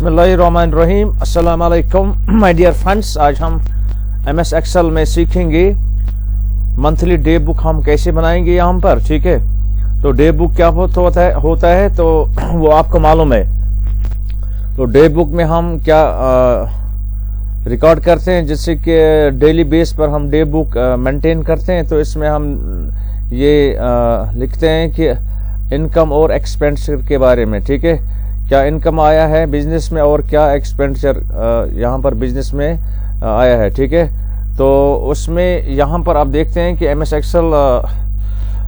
बिस्मिल्लाहिर्रहमानिर्रहीम। अस्सलाम वालेकुम माय डियर फ्रेंड्स। आज हम MS एक्सेल में सीखेंगे मंथली डे बुक हम कैसे बनाएंगे यहाँ पर। ठीक है, तो डे बुक क्या होता है तो वो आपको मालूम है। तो डे बुक में हम क्या रिकॉर्ड करते हैं, जिससे कि डेली बेस पर हम डे बुक मेंटेन करते हैं। तो इसमें हम ये लिखते हैं कि इनकम और एक्सपेंडिचर के बारे में। ठीक है, क्या इनकम आया है बिजनेस में और क्या एक्सपेंडिचर यहाँ पर बिजनेस में आया है। ठीक है, तो उसमें यहाँ पर आप देखते हैं कि MS एक्सेल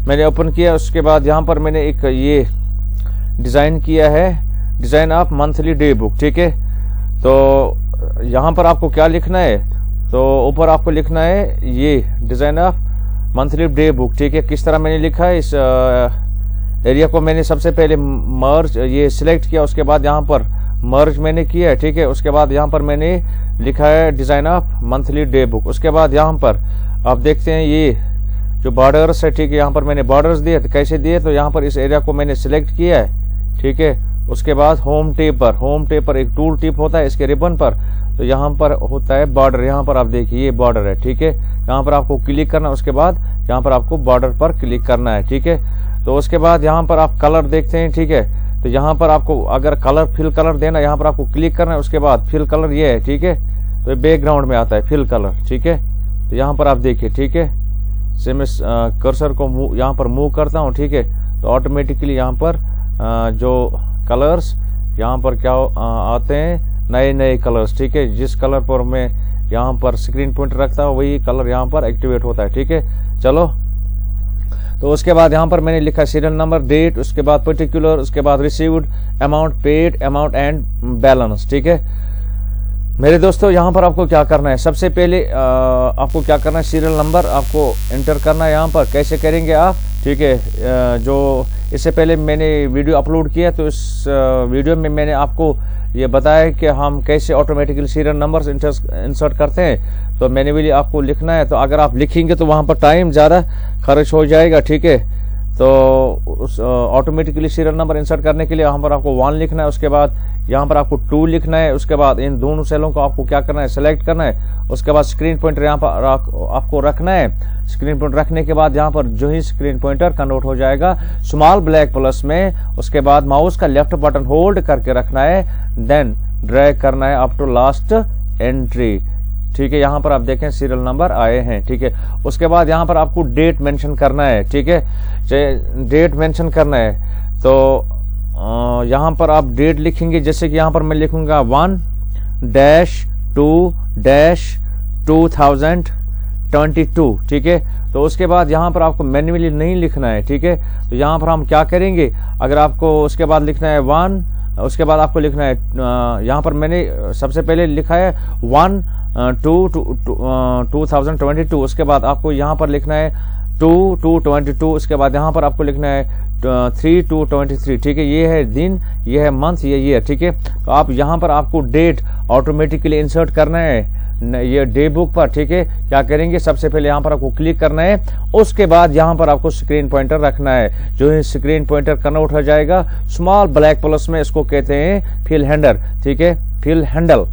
मैंने ओपन किया। उसके बाद यहाँ पर मैंने एक ये डिज़ाइन किया है, design of monthly day book. ठीक है, तो यहाँ पर आपको क्या लिखना है, तो ऊपर आपको लिखना है ये design of monthly day book. ठीक है, किस तरह मैंने लिखा है, इस एरिया को मैंने सबसे पहले मर्ज ये सिलेक्ट किया, उसके बाद यहाँ पर मर्ज मैंने किया है। ठीक है, उसके बाद यहाँ पर मैंने लिखा है design of monthly day book. उसके बाद यहाँ पर आप देखते हैं ये जो बॉर्डर्स है। ठीक है, यहाँ पर मैंने बॉर्डर्स दिए, तो कैसे दिए, तो यहाँ पर इस एरिया को मैंने सिलेक्ट किया है। ठीक है, उसके बाद होम टेप पर एक टूल टिप होता है इसके रिबन पर, तो यहाँ पर होता है बॉर्डर। यहाँ पर आप देखिए ये बॉर्डर है। ठीक है, यहाँ पर आपको क्लिक करना है, उसके बाद यहाँ पर आपको बॉर्डर पर क्लिक करना है। ठीक है, तो उसके बाद यहाँ पर आप कलर देखते हैं। ठीक है, तो यहाँ पर आपको अगर फिल कलर देना, यहाँ पर आपको क्लिक करना है, उसके बाद फिल कलर ये है। ठीक है, तो बैकग्राउंड में आता है फिल कलर। ठीक है, तो यहाँ पर आप देखिए। ठीक है, से मैं कर्सर को यहाँ पर मूव करता हूँ। ठीक है, तो ऑटोमेटिकली यहाँ पर जो कलर्स यहाँ पर क्या आते हैं, नए कलर्स। ठीक है, जिस कलर पर मैं यहाँ पर स्क्रीन पॉइंटर रखता हूँ वही कलर यहाँ पर एक्टिवेट होता है। ठीक है, चलो, तो उसके बाद यहाँ पर मैंने लिखा सीरियल नंबर, डेट, उसके बाद पर्टिकुलर, उसके बाद received, amount, paid amount and balance. ठीक है मेरे दोस्तों, यहाँ पर आपको क्या करना है, सबसे पहले आपको क्या करना है, सीरियल नंबर आपको एंटर करना है। यहाँ पर कैसे करेंगे आप, ठीक है, जो इससे पहले मैंने वीडियो अपलोड किया, तो इस वीडियो में मैंने आपको ये बताया कि हम कैसे ऑटोमेटिकली सीरियल नंबर्स इंसर्ट करते हैं। तो मैन्युअली आपको लिखना है, तो अगर आप लिखेंगे तो वहाँ पर टाइम ज़्यादा खर्च हो जाएगा। ठीक है, तो उस ऑटोमेटिकली सीरियल नंबर इंसर्ट करने के लिए यहाँ पर आपको 1 लिखना है, उसके बाद यहाँ पर आपको 2 लिखना है, उसके बाद इन दोनों सेलों को आपको क्या करना है, सेलेक्ट करना है। उसके बाद स्क्रीन पॉइंटर यहाँ पर आपको रखना है। स्क्रीन पॉइंटर रखने के बाद यहाँ पर जो ही स्क्रीन पॉइंटर कन्वर्ट हो जाएगा स्मॉल ब्लैक प्लस में, उसके बाद माउस का लेफ्ट बटन होल्ड करके रखना है, देन ड्रैग करना है अप टू लास्ट एंट्री। ठीक है, यहाँ पर आप देखें सीरियल नंबर आए हैं। ठीक है, उसके बाद यहाँ पर आपको डेट मेंशन करना है। ठीक है, डेट मेंशन करना है, तो यहाँ पर आप डेट लिखेंगे, जैसे कि यहाँ पर मैं लिखूंगा 1-2-2022। ठीक है, तो उसके बाद यहाँ पर आपको मैन्युअली नहीं लिखना है। ठीक है, तो यहाँ पर हम क्या करेंगे, अगर आपको उसके बाद लिखना है 1, उसके बाद आपको लिखना है यहाँ पर मैंने सबसे पहले लिखा है 1-2-2022, उसके बाद आपको यहाँ पर लिखना है 2-2-22, उसके बाद यहाँ पर आपको लिखना है 3-2-23। ठीक है, ये है दिन, ये है मंथ, ये ईयर। ठीक है, तो आप यहाँ पर आपको डेट ऑटोमेटिकली इंसर्ट करना है ये डे बुक पर। ठीक है, क्या करेंगे, सबसे पहले यहाँ पर आपको क्लिक करना है, उसके बाद यहाँ पर आपको स्क्रीन पॉइंटर रखना है। जो ही स्क्रीन पॉइंटर कन्वर्ट हो जाएगा स्मॉल ब्लैक प्लस में, इसको कहते हैं फिल हैंडल। ठीक है, फिल हैंडल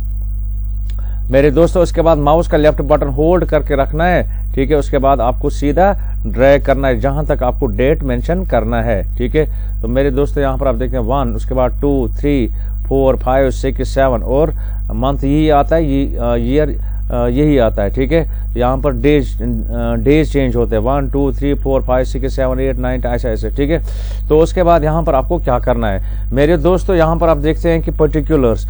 मेरे दोस्तों। उसके बाद माउस का लेफ्ट बटन होल्ड करके रखना है। ठीक है, उसके बाद आपको सीधा ड्रैग करना है जहां तक आपको डेट मेंशन करना है। ठीक है, तो मेरे दोस्तों यहाँ पर आप देखें 1, उसके बाद 2, 3, 4, 5, 6, 7 और मंथ यही आता है, ईयर यही आता है। ठीक है, यहाँ पर डेज चेंज होते हैं 1, 2, 3, 4, 5, 6, 7, 8, 9 ऐसे। ठीक है, तो उसके बाद यहाँ पर आपको क्या करना है मेरे दोस्तों, यहाँ पर आप देखते हैं कि पर्टिकुलर्स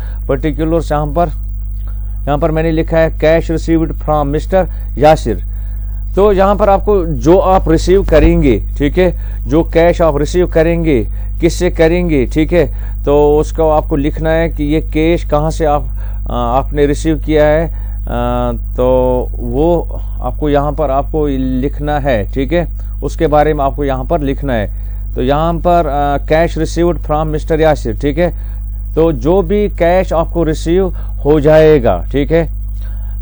यहाँ पर मैंने लिखा है cash received from mister Yasir. तो यहाँ पर आपको जो आप रिसीव करेंगे, ठीक है, जो कैश आप रिसीव करेंगे किससे करेंगे, ठीक है, तो उसको आपको लिखना है कि ये कैश कहाँ से आपने रिसीव किया है, तो वो आपको यहाँ पर आपको लिखना है। ठीक है, उसके बारे में आपको यहाँ पर लिखना है। तो यहाँ पर cash received from mister Yasir. ठीक है, तो जो भी कैश आपको रिसीव हो जाएगा, ठीक है,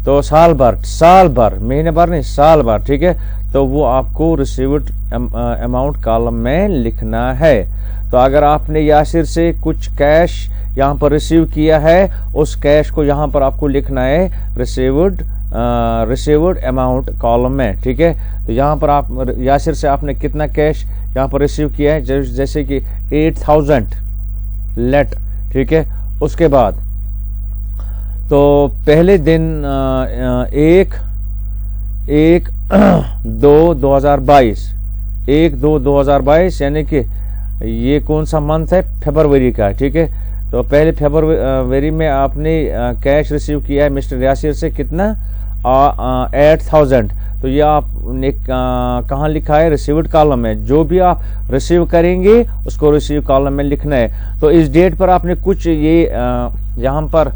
तो साल भर महीने भर नहीं, साल भर। ठीक है, तो वो आपको रिसीव्ड अमाउंट कॉलम में लिखना है। तो अगर आपने यासिर से कुछ कैश यहाँ पर रिसीव किया है, उस कैश को यहाँ पर आपको लिखना है रिसीव्ड अमाउंट कॉलम में, ठीक है। तो यहाँ पर आप यासिर से आपने कितना कैश यहाँ पर रिसीव किया है, जैसे कि 8000 लेट, ठीक है। उसके बाद तो पहले दिन 1/2/2022 यानी कि ये कौन सा मंथ है, फरवरी का, ठीक है। तो पहले फरवरी में आपने कैश रिसीव किया है मिस्टर यासिर से कितना 8000। तो ये आपने कहाँ लिखा है, रिसीव्ड कॉलम में। जो भी आप रिसीव करेंगे उसको रिसीव कॉलम में लिखना है। तो इस डेट पर आपने कुछ ये यहाँ पर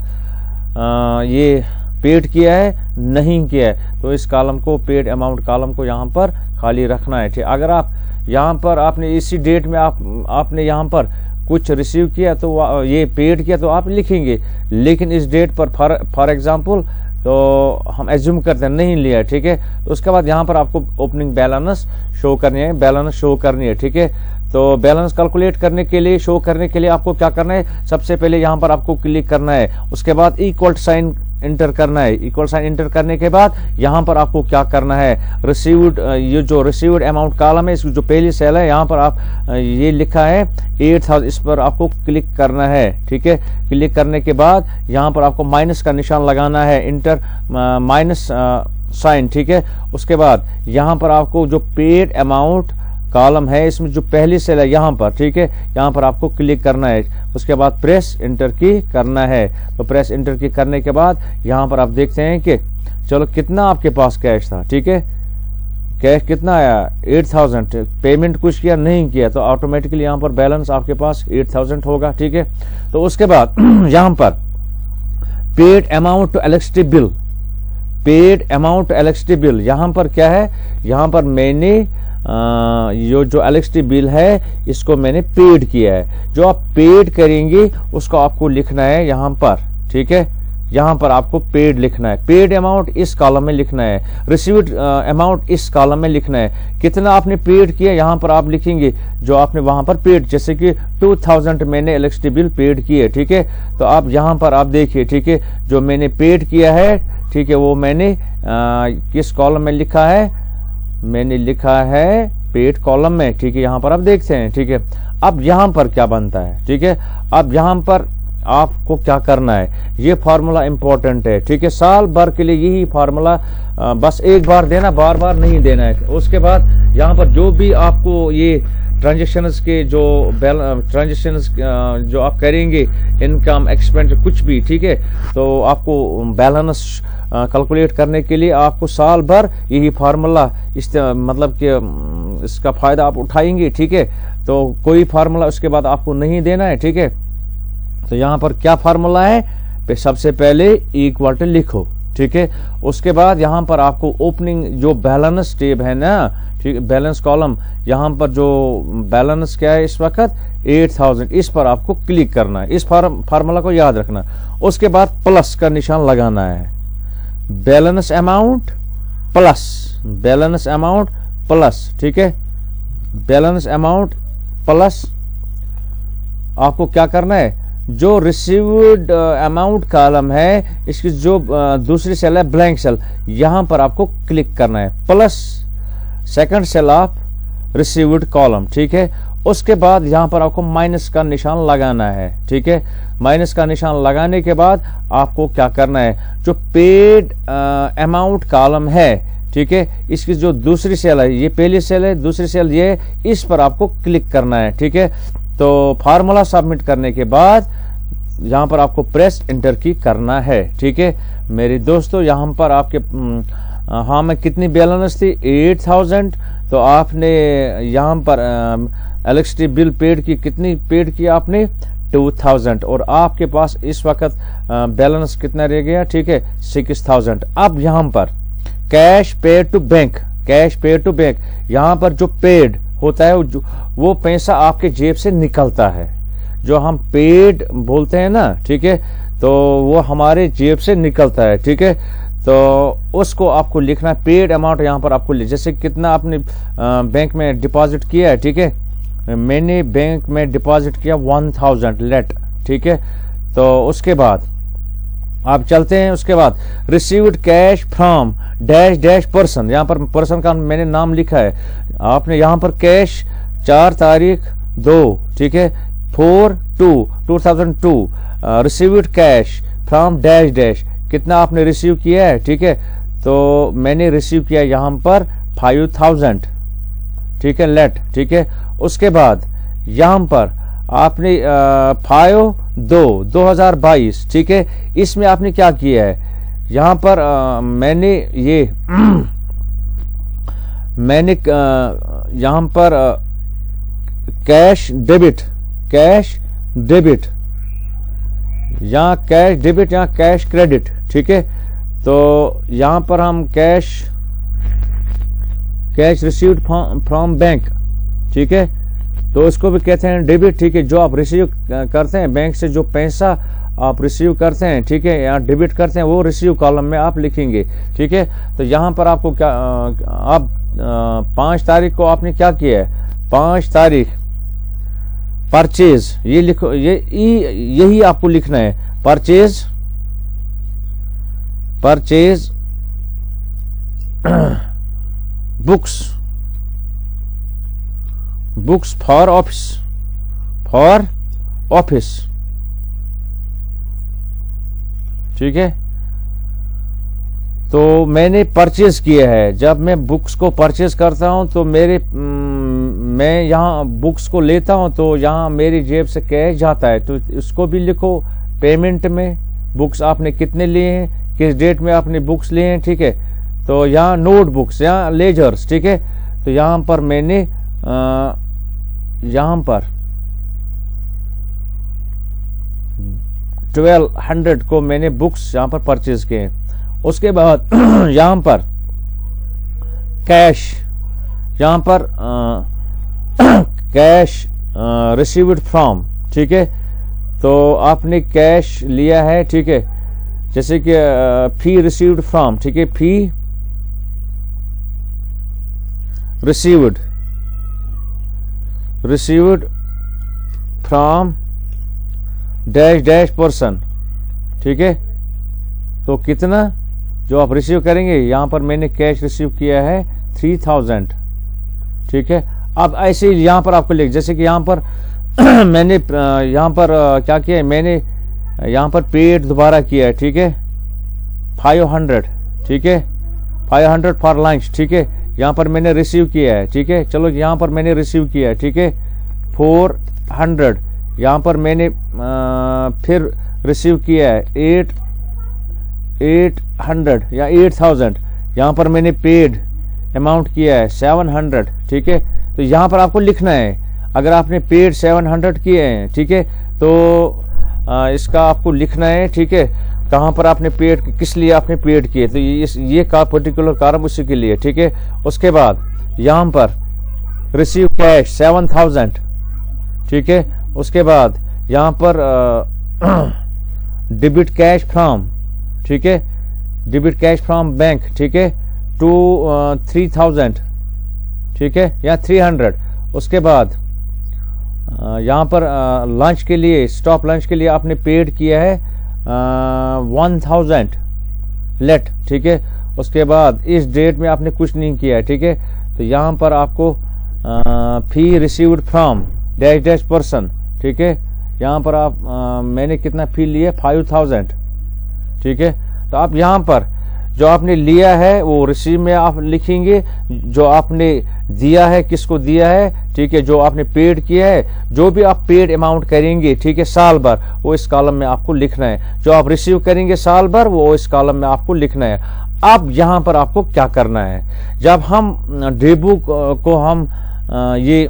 ये पेड किया है, नहीं किया है, तो इस कॉलम को पेड अमाउंट कॉलम को यहाँ पर खाली रखना है, ठीक। अगर आप यहाँ पर आपने इसी डेट में आपने यहाँ पर कुछ रिसीव किया तो ये पेड किया तो आप लिखेंगे, लेकिन इस डेट पर फॉर एग्जांपल तो हम एज्यूम करते हैं नहीं लिया, ठीक है। तो उसके बाद यहाँ पर आपको ओपनिंग बैलेंस शो करनी है, ठीक है। तो बैलेंस कैलकुलेट करने के लिए, शो करने के लिए आपको क्या करना है, सबसे पहले यहाँ पर आपको क्लिक करना है, उसके बाद इक्वल साइन इंटर करना है। इक्वल साइन इंटर करने के बाद यहाँ पर आपको क्या करना है, रिसीव्ड, ये जो रिसीव्ड अमाउंट कॉलम है, इसकी जो पहली सेल है, यहाँ पर आप ये लिखा है 8000, इस पर आपको क्लिक करना है, ठीक है। क्लिक करने के बाद यहाँ पर आपको माइनस का निशान लगाना है, इंटर माइनस साइन, ठीक है। उसके बाद यहाँ पर आपको जो पेड अमाउंट कॉलम है, इसमें जो पहली सेल है यहाँ पर, ठीक है, यहाँ पर आपको क्लिक करना है। उसके बाद प्रेस इंटर की करना है। तो प्रेस इंटर की करने के बाद यहाँ पर आप देखते हैं कि चलो कितना आपके पास कैश था, ठीक है। कैश कितना आया 8000, पेमेंट कुछ किया नहीं किया, तो ऑटोमेटिकली यहाँ पर बैलेंस आपके पास 8000 होगा, ठीक है। तो उसके बाद यहाँ पर paid amount to electricity bill, paid amount to electricity bill, यहाँ पर क्या है, यहाँ पर मैंने ये जो इलेक्ट्रिसिटी बिल है इसको मैंने पेड किया है। जो आप पेड करेंगे उसको आपको लिखना है यहाँ पर, ठीक है। यहाँ पर आपको पेड लिखना है, पेड अमाउंट इस कॉलम में लिखना है, रिसीव्ड अमाउंट इस कॉलम में लिखना है। कितना आपने पेड किया यहाँ पर आप लिखेंगे जो आपने वहां पर पेड, जैसे कि 2000 मैंने इलेक्ट्रिसिटी बिल पेड किए, ठीक है। तो आप यहाँ पर आप देखिए, ठीक है, जो मैंने पेड किया है, ठीक है, वो मैंने किस कॉलम में लिखा है, मैंने लिखा है पेड कॉलम में, ठीक है। यहाँ पर आप देखते हैं, ठीक है। अब यहाँ पर क्या बनता है, ठीक है। अब यहाँ पर आपको क्या करना है, ये फार्मूला इंपॉर्टेंट है, ठीक है। साल भर के लिए यही फार्मूला बस एक बार देना, बार बार नहीं देना है। उसके बाद यहाँ पर जो भी आपको ये ट्रांजेक्शन्स के जो ट्रांजेक्शन्स जो आप करेंगे, इनकम एक्सपेंस कुछ भी, ठीक है, तो आपको बैलेंस कैलकुलेट करने के लिए आपको साल भर यही फार्मूला मतलब कि इसका फायदा आप उठाएंगे, ठीक है। तो कोई फार्मूला उसके बाद आपको नहीं देना है, ठीक है। तो यहाँ पर क्या फार्मूला है, सबसे पहले इक्वल टू लिखो, ठीक है। उसके बाद यहाँ पर आपको ओपनिंग जो बैलेंस टेब है ना, ठीक है, बैलेंस कॉलम, यहाँ पर जो बैलेंस क्या है इस वक्त 8000, इस पर आपको क्लिक करना है। इस फार्मूला को याद रखना। उसके बाद प्लस का निशान लगाना है, बैलेंस अमाउंट प्लस, ठीक है। बैलेंस अमाउंट प्लस आपको क्या करना है, जो रिसीव्ड अमाउंट कॉलम है इसकी जो दूसरी सेल है ब्लैंक सेल, यहां पर आपको क्लिक करना है, plus second cell of received column, ठीक है। उसके बाद यहां पर आपको माइनस का निशान लगाना है, ठीक है। माइनस का निशान लगाने के बाद आपको क्या करना है, जो पेड अमाउंट कॉलम है, ठीक है, इसकी जो दूसरी सेल है, ये पहली सेल है, दूसरी सेल ये, इस पर आपको क्लिक करना है, ठीक है। तो फार्मूला सबमिट करने के बाद यहां पर आपको प्रेस इंटर की करना है, ठीक है। मेरे दोस्तों यहां पर आपके हाँ में कितनी बैलेंस थी 8000, तो आपने यहां पर इलेक्ट्रिसिटी बिल पेड की, कितनी पेड की आपने 2000, और आपके पास इस वक्त बैलेंस कितना रह गया, ठीक है 6000। अब यहां पर cash paid to bank, cash paid to bank, यहां पर जो पेड होता है वो पैसा आपके जेब से निकलता है, जो हम पेड बोलते हैं ना, ठीक है, तो वो हमारे जेब से निकलता है, ठीक है। तो उसको आपको लिखना है, पेड अमाउंट यहां पर आपको जैसे कितना आपने बैंक में डिपॉजिट किया है, ठीक है, मैंने बैंक में डिपॉजिट किया 1000 लेट, ठीक है। तो उसके बाद आप चलते हैं, उसके बाद received cash from dash dash person, यहाँ पर पर्सन का मैंने नाम लिखा है। आपने यहाँ पर कैश 4 तारीख 2, ठीक है, 4/2/2002 received cash from dash dash, कितना आपने रिसीव किया है, ठीक है। तो मैंने रिसीव किया यहाँ पर 5000, ठीक है, लेट, ठीक है। उसके बाद यहाँ पर आपने 5/2/2022, ठीक है, इसमें आपने क्या किया है, यहाँ पर मैंने ये मैंने यहाँ पर कैश डेबिट यहाँ कैश डेबिट, यहाँ कैश क्रेडिट, ठीक है। तो यहाँ पर हम कैश रिसीव्ड फ्रॉम बैंक, ठीक है, तो इसको भी कहते हैं डेबिट, ठीक है। जो आप रिसीव करते हैं बैंक से, जो पैसा आप रिसीव करते हैं, ठीक है, यहाँ डेबिट करते हैं, वो रिसीव कॉलम में आप लिखेंगे, ठीक है। तो यहाँ पर आपको क्या, आप 5 तारीख को आपने क्या किया है, 5 तारीख परचेज, ये लिखो, यही आपको लिखना है, परचेज बुक्स फॉर ऑफिस, ठीक है। तो मैंने परचेज किया है, जब मैं बुक्स को परचेज करता हूं तो मैं यहाँ बुक्स को लेता हूं तो यहाँ मेरी जेब से कैश जाता है, तो इसको भी लिखो। पेमेंट में बुक्स आपने कितने लिए हैं, किस डेट में आपने बुक्स लिए हैं, ठीक है। तो यहाँ नोटबुक्स, यहाँ लेजर्स, ठीक है। तो यहाँ पर मैंने यहाँ पर 1200 को मैंने बुक्स यहाँ पर परचेज किए। उसके बाद यहाँ पर कैश, यहाँ पर कैश रिसीव्ड फ्रॉम, ठीक है। तो आपने कैश लिया है, ठीक है, जैसे कि फी रिसीव्ड फ्रॉम, ठीक है, फी received from dash dash person, ठीक है। तो कितना जो आप रिसीव करेंगे, यहां पर मैंने कैश रिसीव किया है 3000, ठीक है। अब ऐसे ही यहां पर आपको लिख, जैसे कि यहां पर मैंने यहां पर क्या किया है, मैंने यहां पर पेड दोबारा किया है, ठीक है, 500, ठीक है, 500 फॉर लंच, ठीक है। यहाँ पर मैंने रिसीव किया है, ठीक है। चलो यहाँ पर मैंने रिसीव किया है, ठीक है, 400। यहाँ पर मैंने फिर रिसीव किया है 800 या 8000। यहाँ पर मैंने पेड अमाउंट किया है 700, ठीक है। तो यहाँ पर आपको लिखना है, अगर आपने पेड 700 किए हैं, ठीक है, तो इसका आपको लिखना है, ठीक है, कहाँ पर आपने पेड, किस लिए आपने पेड किए, तो ये का पर्टिकुलर कारण उसी के लिए, ठीक है। उसके बाद यहाँ पर रिसीव कैश 7000, ठीक है। उसके बाद यहाँ पर डेबिट कैश फ्रॉम, ठीक है, डेबिट कैश फ्रॉम बैंक, ठीक है, 3000, ठीक है, या 300। उसके बाद यहाँ पर लंच के लिए, स्टॉप लंच के लिए आपने पेड किया है 1000 लेट, ठीक है। उसके बाद इस डेट में आपने कुछ नहीं किया है, ठीक है। तो यहाँ पर आपको फी received from dash dash person, ठीक है। यहाँ पर आप मैंने कितना फी लिया, 5000, ठीक है। तो आप यहाँ पर जो आपने लिया है वो रिसीव में आप लिखेंगे, जो आपने दिया है किसको दिया है, ठीक है, जो आपने पेड किया है, जो भी आप पेड अमाउंट करेंगे, ठीक है, साल भर, वो इस कॉलम में आपको लिखना है। जो आप रिसीव करेंगे साल भर, वो इस कॉलम में आपको लिखना है। अब यहाँ पर आपको क्या करना है, जब हम डेबुक को हम ये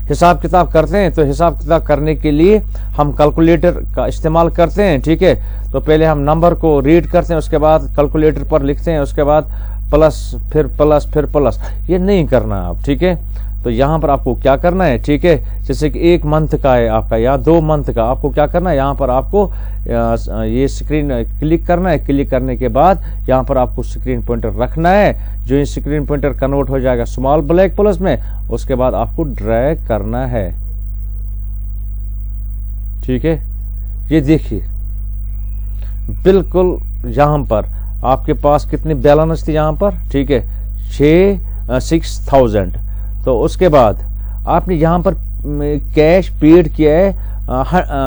हिसाब किताब करते हैं, तो हिसाब किताब करने के लिए हम कैलकुलेटर का इस्तेमाल करते हैं, ठीक है। तो पहले हम नंबर को रीड करते हैं, उसके बाद कैलकुलेटर पर लिखते हैं, उसके बाद प्लस फिर प्लस फिर प्लस, ये नहीं करना आप, ठीक है। तो यहाँ पर आपको क्या करना है, ठीक है, जैसे कि 1 मंथ का है आपका या 2 मंथ का, आपको क्या करना है, यहाँ पर आपको ये स्क्रीन क्लिक करना है। क्लिक करने के बाद यहाँ पर आपको स्क्रीन पॉइंटर रखना है। जो ये स्क्रीन पॉइंटर कन्वर्ट हो जाएगा स्मॉल ब्लैक प्लस में, उसके बाद आपको ड्रैग करना है, ठीक है। ये देखिए बिल्कुल यहाँ पर आपके पास कितनी बैलेंस थी यहाँ पर, ठीक है, 6,000। तो उसके बाद आपने यहाँ पर कैश पेड किया है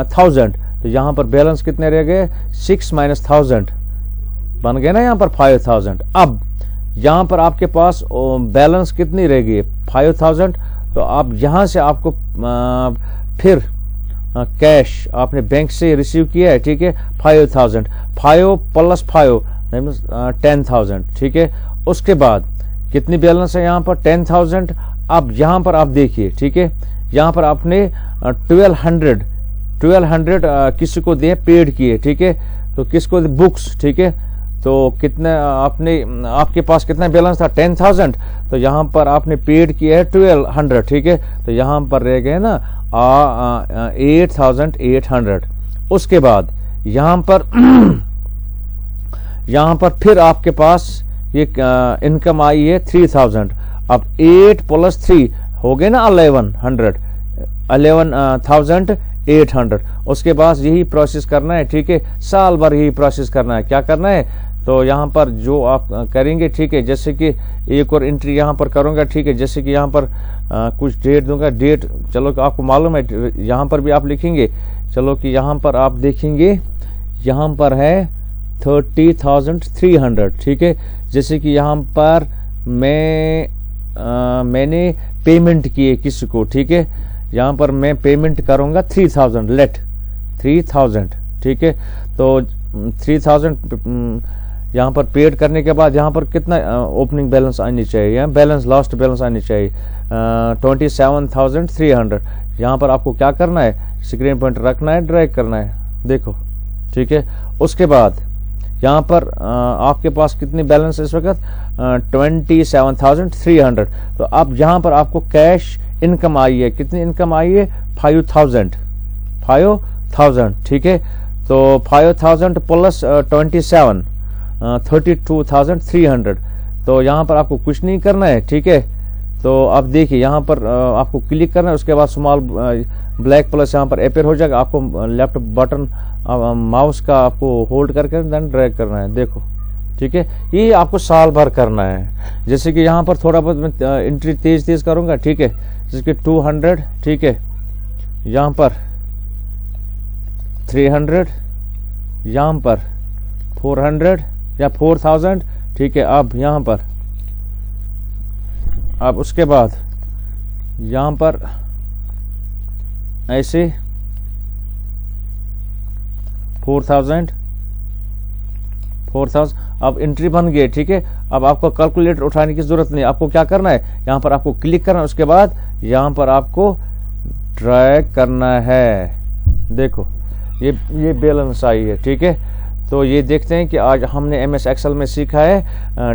1000, तो यहाँ पर बैलेंस कितने रह गए, 6 - 1000 बन गए ना यहाँ पर 5000। अब यहाँ पर आपके पास बैलेंस कितनी रह गई, 5000। तो आप यहाँ से आपको फिर कैश आपने बैंक से रिसीव किया है, ठीक है, 5000, 5 + 5 10,000, ठीक है। उसके बाद कितनी बैलेंस है यहाँ पर, 10,000। अब यहाँ पर आप देखिए, ठीक है, यहाँ पर आपने 1200 किसी को दिए, पेड किए, ठीक है। तो किसको, बुक्स, ठीक है। तो कितने आपने, आपके पास कितना बैलेंस था, 10,000। तो यहाँ पर आपने पेड किया है 1200, ठीक है। तो यहाँ पर रह गए ना 8,800। उसके बाद यहाँ पर फिर आपके पास ये इनकम आई है 3000। अब 8 + 3 हो गए ना 11,800। उसके बाद यही प्रोसेस करना है, ठीक है, साल भर यही प्रोसेस करना है। क्या करना है, तो यहाँ पर जो आप करेंगे, ठीक है, जैसे कि एक और एंट्री यहाँ पर करूँगा, ठीक है, जैसे कि यहाँ पर कुछ डेट दूंगा, डेट चलो आपको मालूम है, यहाँ पर भी आप लिखेंगे, चलो कि यहाँ पर आप देखेंगे, यहाँ पर है 30,300, ठीक है। जैसे कि यहाँ पर मैंने पेमेंट किए किसी को, ठीक है, यहाँ पर मैं पेमेंट करूँगा 3000, लेट 3000, ठीक है। तो 3000 यहाँ पर पेड करने के बाद यहाँ पर कितना ओपनिंग बैलेंस आनी चाहिए, या बैलेंस लास्ट बैलेंस आनी चाहिए 27,300। यहाँ पर आपको क्या करना है, स्क्रीन पॉइंटर रखना है, ड्रैग करना है, देखो, ठीक है। उसके बाद यहाँ पर आपके पास कितनी बैलेंस है इस वक्त, 27,300। तो अब यहाँ पर आपको कैश इनकम आई है, कितनी इनकम आई है, 5,000, ठीक है। तो 5,000 + 27 32,300। तो यहाँ पर आपको कुछ नहीं करना है, ठीक है। तो अब देखिए यहाँ पर आपको क्लिक करना है, उसके बाद स्मॉल ब्लैक प्लस यहाँ पर अपेयर हो जाएगा। आपको लेफ्ट बटन माउस का आपको होल्ड करके देन ड्रैग करना है, देखो, ठीक है। ये आपको साल भर करना है। जैसे कि यहाँ पर थोड़ा बहुत मैं एंट्री तेज करूंगा, ठीक है, जैसे कि 200, ठीक है, यहाँ पर 300, यहाँ पर 400 या 4000, ठीक है। अब यहाँ पर, अब उसके बाद यहाँ पर ऐसे 4,000 अब एंट्री बन गई, ठीक है। अब आपको कैलकुलेटर उठाने की जरूरत नहीं, आपको क्या करना है, यहाँ पर आपको क्लिक करना है, उसके बाद यहाँ पर आपको ड्रैग करना है, देखो ये बैलेंस आई है, ठीक है। तो ये देखते हैं कि आज हमने MS एक्सेल में सीखा है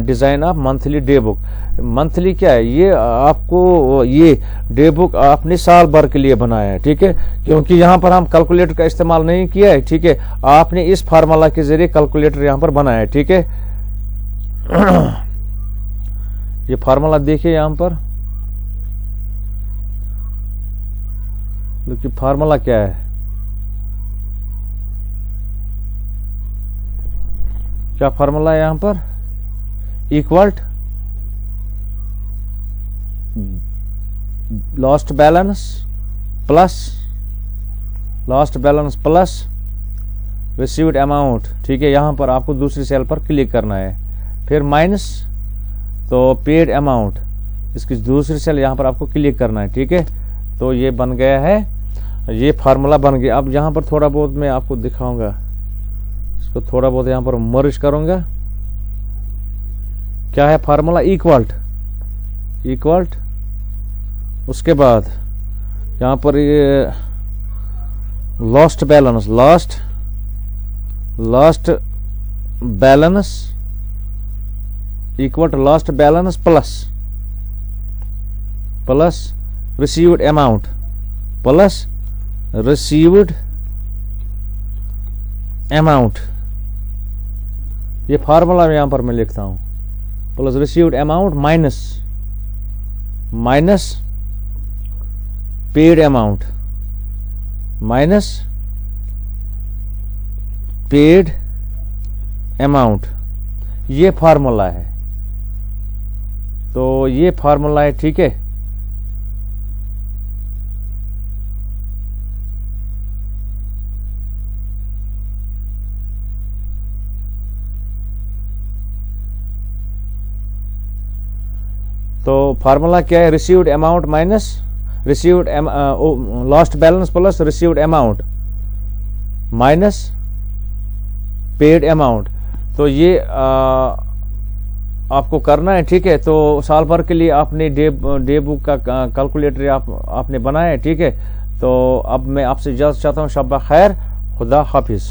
design of monthly day book. Monthly क्या है, ये आपको ये डे बुक आपने साल भर के लिए बनाया है, ठीक है, क्योंकि यहाँ पर हम कैलकुलेटर का इस्तेमाल नहीं किया है, ठीक है। आपने इस फार्मूला के जरिए कैलकुलेटर यहाँ पर बनाया है, ठीक है। ये फार्मूला देखिए यहाँ पर, देखिए फार्मूला क्या है, क्या फार्मूला है यहाँ पर, equal last balance plus received amount, ठीक है। यहाँ पर आपको दूसरी सेल पर क्लिक करना है, फिर माइनस तो पेड अमाउंट, इसकी दूसरी सेल यहाँ पर आपको क्लिक करना है, ठीक है। तो ये बन गया है, ये फार्मूला बन गया। अब यहाँ पर थोड़ा बहुत मैं आपको दिखाऊंगा, इसको थोड़ा बहुत यहाँ पर मर्ज करूंगा। क्या है फार्मूला, इक्वल, उसके बाद यहाँ पर ये last balance equal to last balance plus plus received amount plus received amount, ये फार्मूला यहां पर मैं लिखता हूं, plus received amount minus paid amount minus paid amount, ये फार्मूला है। तो ये फार्मूला है, ठीक है। तो फार्मूला क्या है, received amount minus received lost balance plus received amount minus paid amount. तो ये आपको करना है, ठीक है। तो साल भर के लिए आपने डे बुक का कैलकुलेटर आपने बनाया है, ठीक है। तो अब मैं आपसे इजाजत चाहता हूँ, शब खैर, खुदा हाफिज।